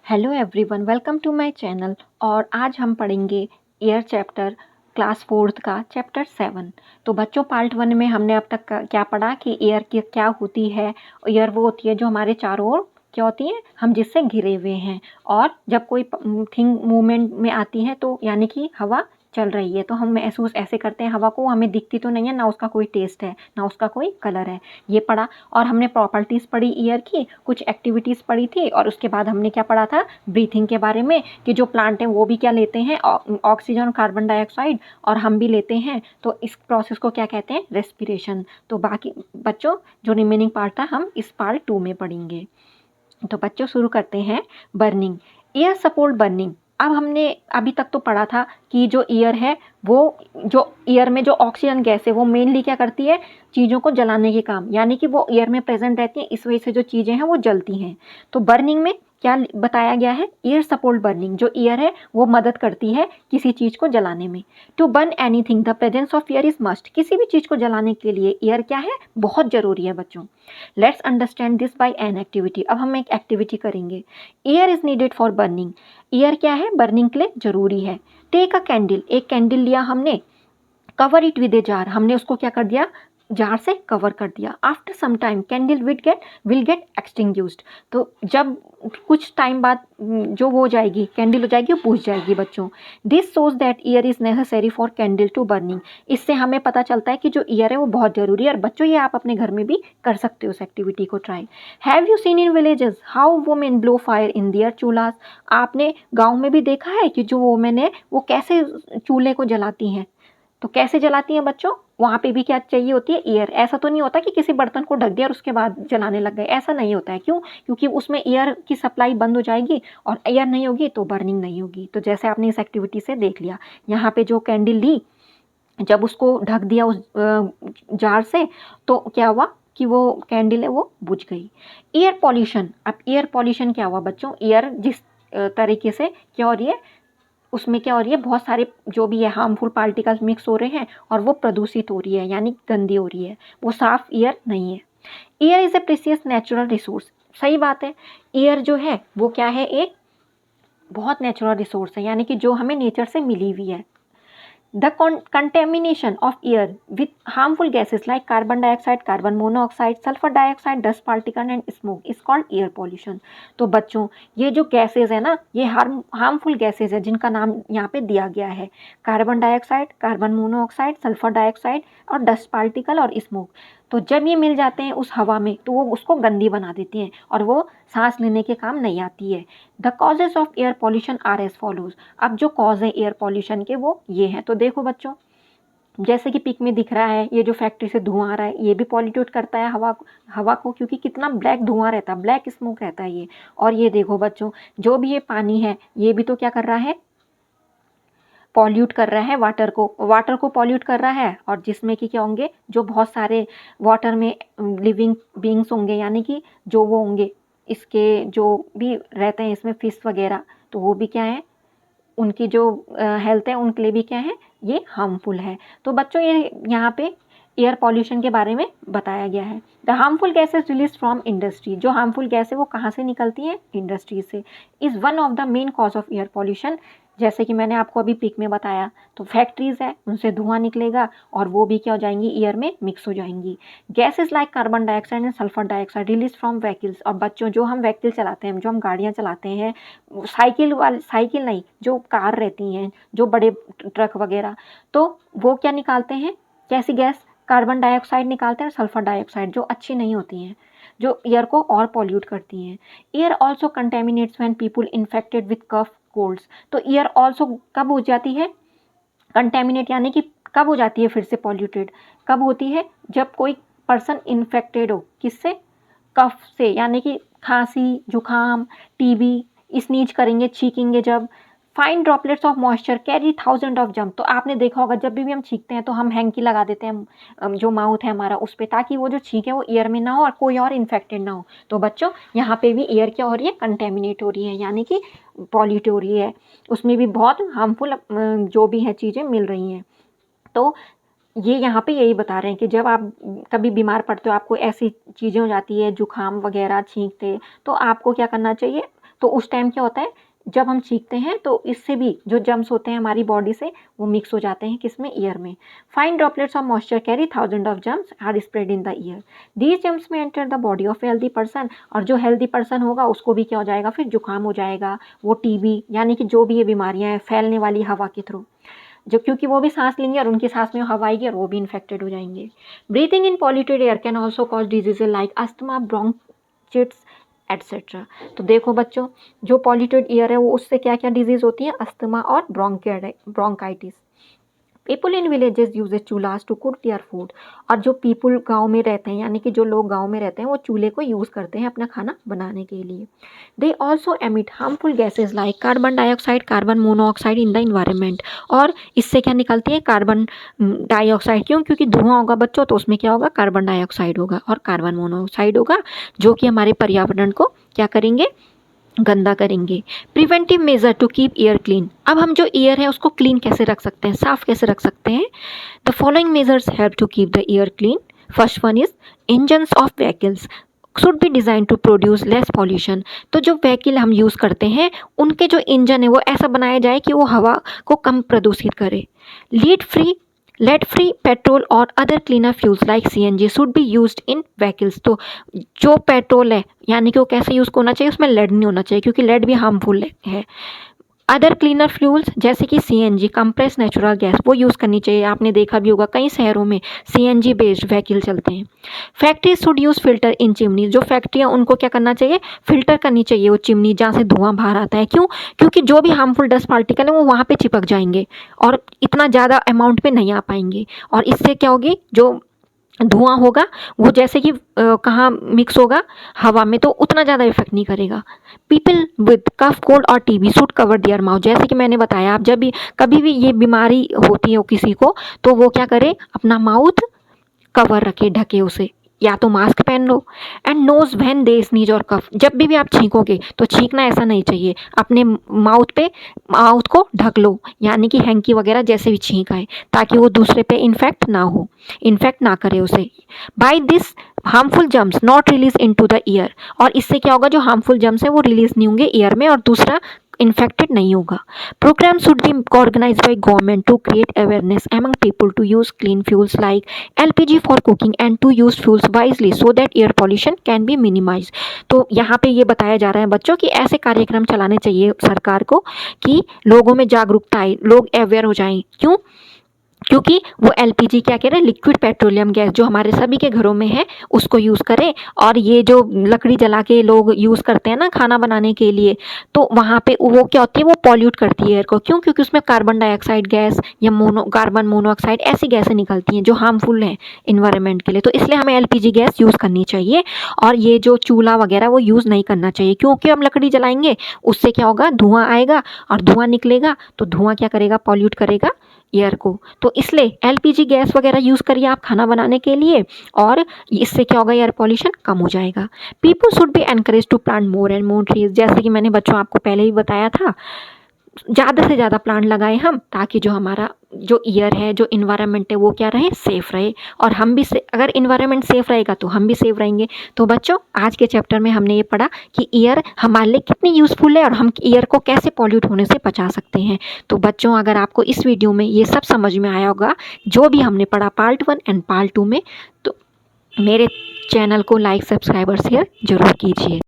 Hello everyone, welcome to my channel. और आज हम पढ़ेंगे एयर चैप्टर क्लास 4th का चैप्टर 7। तो बच्चों, पार्ट 1 में हमने अब तक क्या पढ़ा कि एयर की क्या होती है। एयर वो होती है जो हमारे चारों ओर क्या होती है, हम जिससे घिरे हुए हैं। और जब कोई थिंग मूवमेंट में आती है तो यानी कि हवा चल रही है, तो हम महसूस ऐसे करते हैं हवा को। हमें दिखती तो नहीं है, ना उसका कोई टेस्ट है, ना उसका कोई कलर है। ये पढ़ा। और हमने प्रॉपर्टीज़ पढ़ी एयर की, कुछ एक्टिविटीज़ पढ़ी थी, और उसके बाद हमने क्या पढ़ा था, ब्रीथिंग के बारे में, कि जो प्लांट हैं वो भी क्या लेते हैं, ऑक्सीजन और कार्बन डाइऑक्साइड, और हम भी लेते हैं। तो इस प्रोसेस को क्या कहते हैं, रेस्पिरेशन। तो बाकी बच्चों, जो रिमेनिंग पार्ट था हम इस पार्ट 2 में पढ़ेंगे। तो बच्चों, शुरू करते हैं। Burning, air support burning. अब हमने अभी तक तो पढ़ा था कि जो एयर है वो, जो एयर में जो ऑक्सीजन गैस है वो मेनली क्या करती है, चीज़ों को जलाने के काम, यानी कि वो एयर में प्रेजेंट रहती है, इस वजह से जो चीज़ें हैं वो जलती हैं। तो बर्निंग में क्या बताया गया है, एयर सपोर्ट बर्निंग, जो एयर है वो मदद करती है किसी चीज़ को जलाने में। To burn anything the presence of air is must, किसी भी चीज़ को जलाने के लिए एयर क्या है, बहुत ज़रूरी है बच्चों। Let's understand this by an activity. अब हम एक एक्टिविटी करेंगे। Air is needed for burning, air क्या है, बर्निंग के लिए जरूरी है। टेक अ कैंडल, एक कैंडल लिया हमने, cover it with a jar, हमने उसको क्या कर दिया, जार से कवर कर दिया। After some time candle will get extinguished, तो जब कुछ टाइम बाद जो हो जाएगी, कैंडल हो जाएगी, वो बुझ जाएगी बच्चों। This shows that air is necessary for candle to burning, इससे हमें पता चलता है कि जो एयर है वो बहुत जरूरी है। और बच्चों, ये आप अपने घर में भी कर सकते हो इस एक्टिविटी को try. Have you seen in villages how women blow fire in their चूल्हास, आपने गाँव में भी देखा है कि जो वुमेन है वो कैसे चूल्हे को जलाती हैं। तो कैसे जलाती हैं बच्चों, वहाँ पे भी क्या चाहिए होती है, एयर। ऐसा तो नहीं होता कि किसी बर्तन को ढक दिया और उसके बाद जलाने लग गए, ऐसा नहीं होता है। क्यों? क्योंकि उसमें एयर की सप्लाई बंद हो जाएगी, और एयर नहीं होगी तो बर्निंग नहीं होगी। तो जैसे आपने इस एक्टिविटी से देख लिया, यहाँ पे जो कैंडल ली, जब उसको ढक दिया उस जार से, तो क्या हुआ कि वो कैंडल है वो बुझ गई। एयर पॉल्यूशन, अब एयर पॉल्यूशन क्या हुआ बच्चों, एयर जिस तरीके से क्या हो रही है, उसमें क्या हो रही है, बहुत सारे जो भी है हार्मफुल पार्टिकल्स मिक्स हो रहे हैं, और वो प्रदूषित हो रही है, यानी गंदी हो रही है, वो साफ एयर नहीं है। Air is a precious natural resource, सही बात है। एयर जो है वो क्या है, एक बहुत नेचुरल रिसोर्स है, यानी कि जो हमें नेचर से मिली हुई है। The contamination of air with harmful gases like carbon dioxide, carbon monoxide, sulfur dioxide, dust particle and smoke is called air pollution। तो बच्चों, ये जो गैसेज है ना, ये हार्मफुल गैसेज है, जिनका नाम यहाँ पे दिया गया है, carbon dioxide, carbon monoxide, sulphur dioxide और डस्ट पार्टिकल और स्मोक। तो जब ये मिल जाते हैं उस हवा में, तो वो उसको गंदी बना देती हैं, और वो सांस लेने के काम नहीं आती है। The causes of air pollution are as follows. अब जो कॉज है एयर पॉल्यूशन के वो ये हैं। तो देखो बच्चों, जैसे कि पिक में दिख रहा है, ये जो फैक्ट्री से धुआं आ रहा है, ये भी पॉल्यूट करता है हवा को, क्योंकि कितना ब्लैक धुआं रहता है, ब्लैक स्मोक रहता है ये। और ये देखो बच्चों, जो भी ये पानी है, ये भी तो क्या कर रहा है, पॉल्यूट कर रहा है वाटर को पॉल्यूट कर रहा है। और जिसमें कि क्या होंगे, जो बहुत सारे वाटर में लिविंग बींग्स होंगे, यानी कि जो वो होंगे, इसके जो भी रहते हैं इसमें फिश वगैरह, तो वो भी क्या है, उनकी जो हेल्थ है उनके लिए भी क्या है, ये हार्मफुल है। तो बच्चों, ये यहाँ पे एयर पॉल्यूशन के बारे में बताया गया है। The harmful gases release from industry, जो हार्मफुल गैस है वो कहाँ से निकलती हैं, इंडस्ट्री से। Is one of the main cause of air pollution, जैसे कि मैंने आपको अभी पिक में बताया। तो फैक्ट्रीज है, उनसे धुआं निकलेगा, और वो भी क्या हो जाएंगी, एयर में मिक्स हो जाएंगी। Gases like carbon dioxide and sulphur dioxide release from vehicles. और बच्चों, जो हम व्हीकल चलाते हैं, जो हम गाड़ियाँ चलाते हैं, साइकिल नहीं, जो कार रहती हैं, जो बड़े ट्रक वगैरह, तो वो क्या निकालते हैं, कैसी गैस, कार्बन डाइऑक्साइड निकालते हैं, सल्फर डाइऑक्साइड, जो अच्छी नहीं होती हैं, जो एयर को और पॉल्यूट करती हैं। Air also contaminates when people infected with cough colds. तो एयर ऑल्सो कब हो जाती है, कंटेमिनेट, यानी कि कब हो जाती है, फिर से पॉल्यूटेड कब होती है, जब कोई पर्सन इन्फेक्टेड हो, किससे, कफ से, यानी कि खांसी, जुखाम, टीबी, स्नीज करेंगे, छींकेंगे जब। Fine droplets of moisture carry thousand of germ. तो आपने देखा होगा, जब भी हम छींकते हैं तो हम हैंकी लगा देते हैं, जो माउथ है हमारा उस पर, ताकि वो जो छींक है वो एयर में ना हो और कोई और इन्फेक्टेड ना हो। तो बच्चों, यहाँ पे भी एयर क्या हो रही है, कंटेमिनेट हो रही है, यानी कि पॉल्यूट हो रही है, उसमें भी बहुत हार्मफुल जो भी है चीज़ें मिल रही हैं। तो ये यहाँ पे यही बता रहे हैं कि जब आप कभी बीमार पड़ते हो, आपको ऐसी चीज़ें हो जाती है, जुकाम वगैरह, छींकते, तो आपको क्या करना चाहिए, तो उस टाइम क्या होता है, जब हम छींकते हैं तो इससे भी जो जर्म्स होते हैं हमारी बॉडी से वो मिक्स हो जाते हैं किसमें, ईयर में। Fine droplets of moisture carry thousand of germs are spread in the air. These germs may enter the body of healthy person, और जो हेल्दी पर्सन होगा उसको भी क्या हो जाएगा, फिर जुकाम हो जाएगा, वो टीबी यानी कि जो भी ये बीमारियां हैं फैलने वाली हवा के थ्रू, जो क्योंकि वो भी सांस लेंगे और उनकी सांस में हवा आएगी और वो भी इन्फेक्टेड हो जाएंगे। Breathing in polluted air can also cause diseases like asthma, bronchitis etcetera. तो देखो बच्चों, जो पॉल्यूटेड एयर है वो उससे क्या क्या डिजीज होती है, अस्थमा और bronchitis. People in villages uses चूल्हास टू कुक देयर फूड, और जो पीपल गांव में रहते हैं यानी कि जो लोग गांव में रहते हैं वो चूल्हे को यूज़ करते हैं अपना खाना बनाने के लिए। They also emit harmful gases like carbon dioxide, carbon monoxide in the environment. और इससे क्या निकलती है, कार्बन डाइऑक्साइड। क्यों, क्योंकि धुआं होगा बच्चों तो उसमें क्या होगा, कार्बन डाइऑक्साइड होगा और कार्बन मोनोऑक्साइड होगा, जो कि हमारे पर्यावरण को क्या करेंगे, गंदा करेंगे। Preventive measure to keep air clean. अब हम जो एयर है उसको क्लीन कैसे रख सकते हैं, साफ कैसे रख सकते हैं। The following measures help to keep the air clean. First one is engines of vehicles should be design to produce less pollution. तो जो व्हीकल हम यूज़ करते हैं उनके जो इंजन है वो ऐसा बनाया जाए कि वो हवा को कम प्रदूषित करे। लेड फ्री पेट्रोल और other cleaner fuels like CNG should be used in vehicles. तो जो पेट्रोल है यानी कि वो कैसे यूज़ होना चाहिए, उसमें लेड नहीं होना चाहिए क्योंकि लेड भी हार्मफुल है। अदर क्लीनर फ्यूल्स जैसे कि CNG कंप्रेस नेचुरल गैस वो यूज़ करनी चाहिए। आपने देखा भी होगा कई शहरों में CNG बेस्ड व्हीकल चलते हैं। Factories should use filter in chimney. जो फैक्ट्रियाँ उनको क्या करना चाहिए, फिल्टर करनी चाहिए वो चिमनी जहाँ से धुआं बाहर आता है। क्यों, क्योंकि जो भी हार्मफुल डस्ट पार्टिकल है वो वहाँ पे चिपक जाएंगे और इतना ज़्यादा अमाउंट में नहीं आ पाएंगे, और इससे क्या होगी, जो धुआं होगा वो जैसे कि कहाँ मिक्स होगा, हवा में, तो उतना ज़्यादा इफेक्ट नहीं करेगा। पीपल विद कफ, कोल्ड और TB should cover their mouth. जैसे कि मैंने बताया, आप जब भी कभी भी ये बीमारी होती है किसी को तो वो क्या करे, अपना माउथ कवर रखे, ढके उसे, या तो मास्क पहन लो। And nose when they sneeze or cough. जब भी आप छींकोगे तो छींकना ऐसा नहीं चाहिए, अपने माउथ को ढक लो, यानी कि हैंकी वगैरह जैसे भी छींक आए, ताकि वो दूसरे पे इन्फेक्ट ना करे उसे। By this harmful germs not release into the air. और इससे क्या होगा, जो हार्मफुल जर्म्स है वो रिलीज नहीं होंगे ईयर में और दूसरा इन्फेक्टेड नहीं होगा। Program should be organized by government to create awareness among people to use clean fuels like LPG for cooking and to use fuels wisely so that air pollution can be minimize. तो यहाँ पे ये बताया जा रहा है बच्चों कि ऐसे कार्यक्रम चलाने चाहिए सरकार को कि लोगों में जागरूकता आए, लोग अवेयर हो जाएं। क्यों, क्योंकि वो LPG क्या कह रहे हैं, लिक्विड पेट्रोलियम गैस जो हमारे सभी के घरों में है उसको यूज़ करें। और ये जो लकड़ी जला के लोग यूज़ करते हैं ना खाना बनाने के लिए, तो वहाँ पे वो क्या होती है, वो पॉल्यूट करती है एयर को। क्यों, क्योंकि उसमें कार्बन डाइऑक्साइड गैस या कार्बन मोनोऑक्साइड ऐसी गैसें निकलती हैं जो हार्मफुल हैं इन्वायरमेंट के लिए। तो इसलिए हमें LPG गैस यूज़ करनी चाहिए और ये जो चूल्हा वगैरह वो यूज़ नहीं करना चाहिए, क्योंकि हम लकड़ी जलाएंगे उससे क्या होगा, धुआं आएगा और धुआं निकलेगा तो धुआं क्या करेगा, पॉल्यूट करेगा एयर को। तो इसलिए LPG गैस वगैरह यूज़ करिए आप खाना बनाने के लिए, और इससे क्या होगा, एयर पॉल्यूशन कम हो जाएगा। People should be encourage to plant more and more trees. जैसे कि मैंने बच्चों आपको पहले ही बताया था, ज़्यादा से ज़्यादा प्लांट लगाएं हम, ताकि जो हमारा जो एयर है, जो इन्वायरमेंट है वो क्या रहे, सेफ़ रहे। और हम भी अगर इन्वायरमेंट सेफ़ रहेगा तो हम भी सेफ़ रहेंगे। तो बच्चों आज के चैप्टर में हमने ये पढ़ा कि एयर हमारे लिए कितनी यूज़फुल है और हम एयर को कैसे पॉल्यूट होने से बचा सकते हैं। तो बच्चों अगर आपको इस वीडियो में ये सब समझ में आया होगा जो भी हमने पढ़ा पार्ट 1 एंड पार्ट 2 में, तो मेरे चैनल को लाइक, सब्सक्राइब और शेयर जरूर कीजिए।